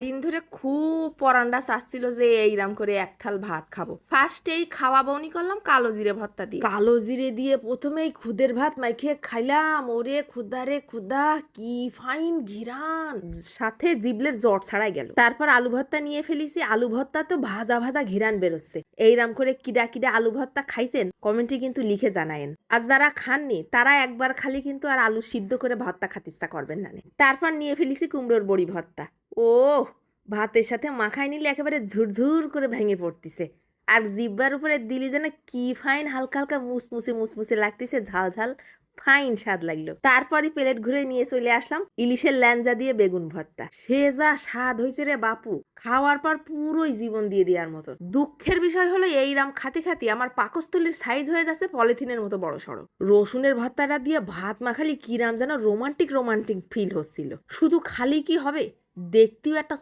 দিন ধরে খুব পরান্ডা চাচ্ছিল যে এইরাম করে এক থাল ভাত খাবো। ফার্স্টেই খাওয়া বউনি করলাম কালো জিরে ভর্তা দিয়ে। কালো জিরে দিয়ে প্রথমেই খুদের ভাত মাইখে খাইলাম। ওরে খুদা রে খুদা, কি ফাইন ঘিরান, সাথে জিবলের জ্বর ছাড়াই গেল। তারপর আলু ভর্তা নিয়ে ফেলিছি। আলু ভর্তা তো ভাজা ভাজা ঘিরান বেরোচ্ছে। এইরাম করে কিডা কিডা আলু ভর্তা খাইছেন কমেন্টে কিন্তু লিখে জানায়েন। আর যারা খাননি তারা একবার খালি কিন্তু আর আলু সিদ্ধ করে ভর্তা খাতে ইচ্ছা করবেন না। তারপর নিয়ে ফেলিছি কুমড়োর বড়ি ভর্তা। ও, ভাতের সাথে মাখায় নিলে একেবারে ঝুরঝুর করে ভেঙে পড়তিছে। আর জিব্বার উপরে দিলি যেন কি ফাইন হালকা হালকা মুসমুসে মুসমুসে লাগতেছে, ঝাল ঝাল ফাইন স্বাদ লাগলো। তারপরই প্লেট ঘুরে নিয়ে চলে আসলাম ইলিশের ল্যাঞ্জা দিয়ে বেগুন ভর্তা। সে যা স্বাদ হয়েছে রে বাপু, খাওয়ার পর পুরোই জীবন দিয়ে দেওয়ার মতো। দুঃখের বিষয় হলো এইরাম খাতে খাতে আমার পাকস্থলীর সাইজ হয়ে যাচ্ছে পলিথিনের মতো বড় সড়ো। রসুনের ভর্তাটা দিয়ে ভাত মাখালি কিরাম যেন রোমান্টিক রোমান্টিক ফিল হচ্ছিল। শুধু খালি কি হবে, দেখতেও একটা